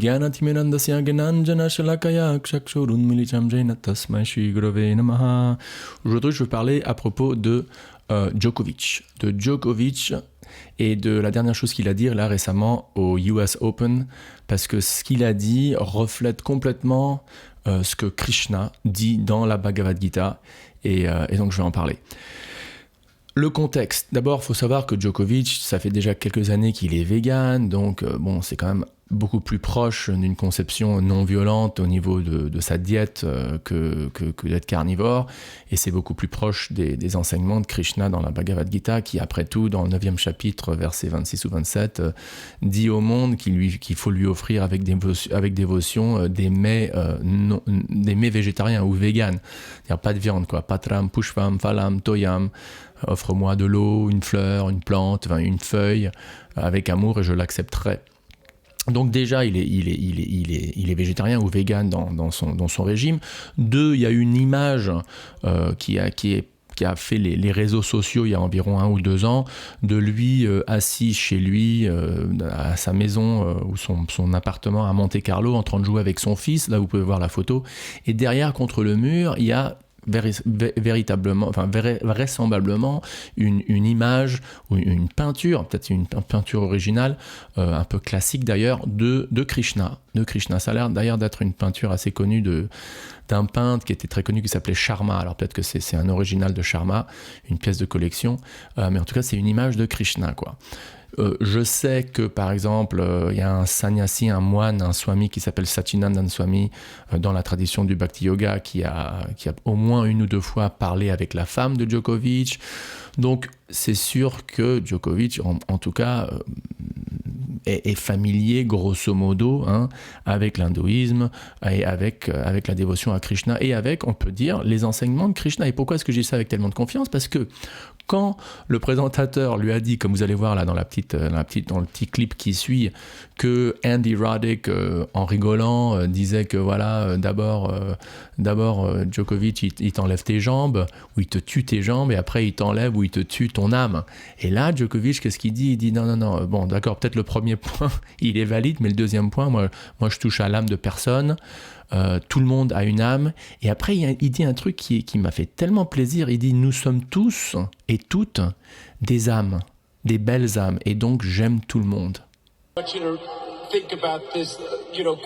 Gyanatimenandasya Gananjana Shalakaya Kshakshurun Milicham Jaina Tasmai Shri Gurave Namaha. Aujourd'hui, je veux parler à propos de Djokovic. De Djokovic et de la dernière chose qu'il a dit là récemment au US Open, parce que ce qu'il a dit reflète complètement ce que Krishna dit dans la Bhagavad Gita, et donc je vais en parler. Le contexte. D'abord, il faut savoir que Djokovic, ça fait déjà quelques années qu'il est vegan, donc bon, c'est quand même beaucoup plus proche d'une conception non violente au niveau de sa diète que d'être carnivore, et c'est beaucoup plus proche des enseignements de Krishna dans la Bhagavad Gita, qui après tout, dans le 9e chapitre, versets 26 ou 27, dit au monde qu'il faut lui offrir avec dévotion des mets végétariens ou véganes, c'est-à-dire pas de viande, quoi. Patram, pushpam, phalam, toyam, offre-moi de l'eau, une fleur, une plante, une feuille, avec amour et je l'accepterai. Donc déjà, il est végétarien ou vegan dans son régime. 2, il y a une image qui a fait les réseaux sociaux il y a environ 1 ou 2 ans, de lui assis chez lui, à sa maison ou son appartement à Monte-Carlo, en train de jouer avec son fils. Là, vous pouvez voir la photo. Et derrière, contre le mur, il y a vraisemblablement une image ou une peinture, peut-être une peinture originale, un peu classique d'ailleurs, de Krishna. Ça a l'air d'ailleurs d'être une peinture assez connue d'un peintre qui était très connu, qui s'appelait Sharma. Alors peut-être que c'est un original de Sharma, une pièce de collection, mais en tout cas c'est une image de Krishna, quoi. Je sais que par exemple il y a un sannyasi, un moine, un swami qui s'appelle Satchidananda Swami dans la tradition du Bhakti Yoga, qui a au moins 1 ou 2 fois parlé avec la femme de Djokovic. Donc c'est sûr que Djokovic en tout cas est familier grosso modo avec l'hindouisme et avec la dévotion à Krishna, et avec, on peut dire, les enseignements de Krishna. Et pourquoi est-ce que j'ai ça avec tellement de confiance ? Parce que quand le présentateur lui a dit, comme vous allez voir là dans le petit clip qui suit, que Andy Roddick, en rigolant, disait que voilà, d'abord Djokovic, il t'enlève tes jambes, ou il te tue tes jambes, et après il t'enlève ou il te tue ton âme. Et là, Djokovic, qu'est-ce qu'il dit ? Il dit non, bon, d'accord, peut-être le premier point, il est valide, mais le deuxième point, moi je touche à l'âme de personne. Tout le monde a une âme. Et après il dit un truc qui m'a fait tellement plaisir. Il dit: nous sommes tous et toutes des âmes, des belles âmes, et donc j'aime tout le monde. I want you to think about this,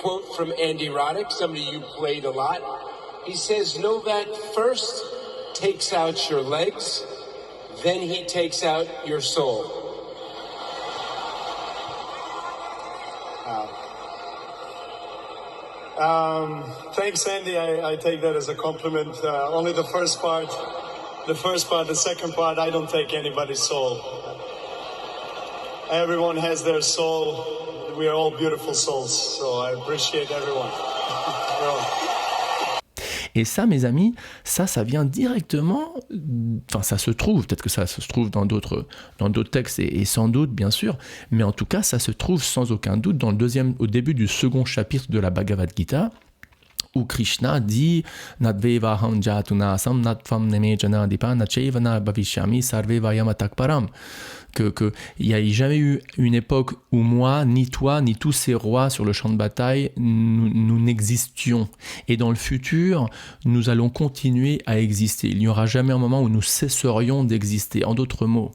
quote from Andy Roddick, somebody you played a lot. He says, Novak first takes out your legs, then he takes out your soul. Thanks, Andy. I take that as a compliment. Only the first part. The second part, I don't take anybody's soul. Everyone has their soul. We are all beautiful souls, so I appreciate everyone. Et ça, mes amis, ça vient directement, enfin ça se trouve, peut-être que ça se trouve dans d'autres textes, et sans doute, bien sûr, mais en tout cas, ça se trouve sans aucun doute au début du 2e chapitre de la Bhagavad Gita, où Krishna dit Nadvevaham jatunasam natvam neme janadipa nachevana bhavishyami sarveva yamatakparam, que il n'y a jamais eu une époque où moi, ni toi, ni tous ces rois sur le champ de bataille, nous n'existions. Et dans le futur, nous allons continuer à exister. Il n'y aura jamais un moment où nous cesserions d'exister. En d'autres mots,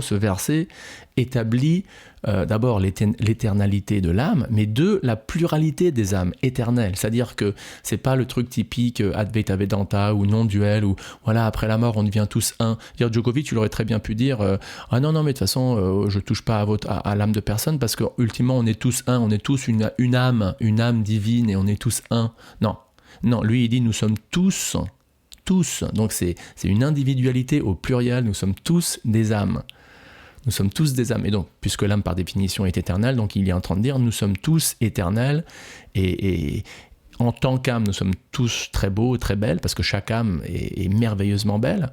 ce verset établit d'abord l'éternalité de l'âme, mais 2, la pluralité des âmes éternelles. C'est-à-dire que c'est pas le truc typique Advaita Vedanta ou non-duel, où voilà, après la mort on devient tous un. Dire Djokovic, il aurait très bien pu dire ah non, mais de toute façon je touche pas à l'âme de personne, parce que ultimement on est tous un, on est tous une âme divine, et on est tous un. Non, lui il dit nous sommes tous, donc c'est une individualité au pluriel, nous sommes tous des âmes. Nous sommes tous des âmes. Et donc, puisque l'âme par définition est éternelle, donc il est en train de dire nous sommes tous éternels, et en tant qu'âme, nous sommes tous très beaux, très belles, parce que chaque âme est merveilleusement belle,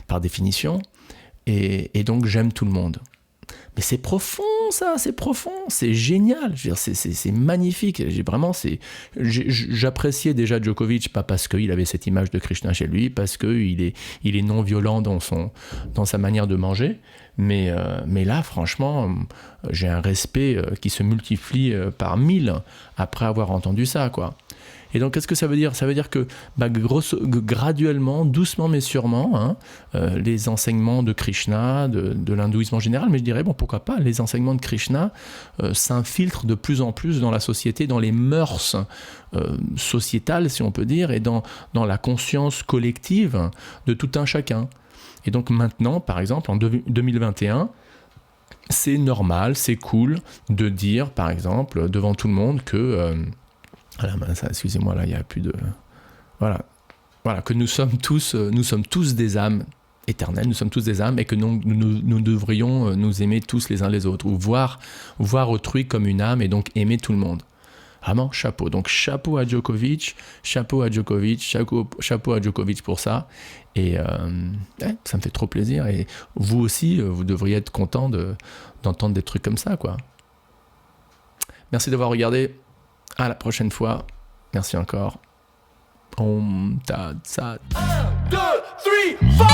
par définition, et donc j'aime tout le monde. Mais c'est profond, ça, c'est profond, c'est génial. Je veux dire, c'est magnifique. J'appréciais déjà Djokovic, pas parce qu'il avait cette image de Krishna chez lui, parce qu'il est non violent dans sa manière de manger. Mais là, franchement, j'ai un respect qui se multiplie par 1000 après avoir entendu ça, quoi. Et donc, qu'est-ce que ça veut dire ? Ça veut dire que graduellement, doucement mais sûrement, les enseignements de Krishna, de l'hindouisme en général, mais je dirais, bon, pourquoi pas, les enseignements de Krishna s'infiltrent de plus en plus dans la société, dans les mœurs sociétales, si on peut dire, et dans la conscience collective de tout un chacun. Et donc maintenant, par exemple, en 2021, c'est normal, c'est cool de dire, par exemple, devant tout le monde que... excusez-moi, là, il n'y a plus de... Voilà, que nous sommes tous des âmes éternelles, nous sommes tous des âmes, et que nous devrions nous aimer tous les uns les autres, ou voir autrui comme une âme, et donc aimer tout le monde. Vraiment, chapeau. Donc, chapeau à Djokovic pour ça. Et ça me fait trop plaisir. Et vous aussi, vous devriez être content d'entendre des trucs comme ça, quoi. Merci d'avoir regardé. À la prochaine fois. Merci encore. Om Tat Sat. 1, 2, 3, 4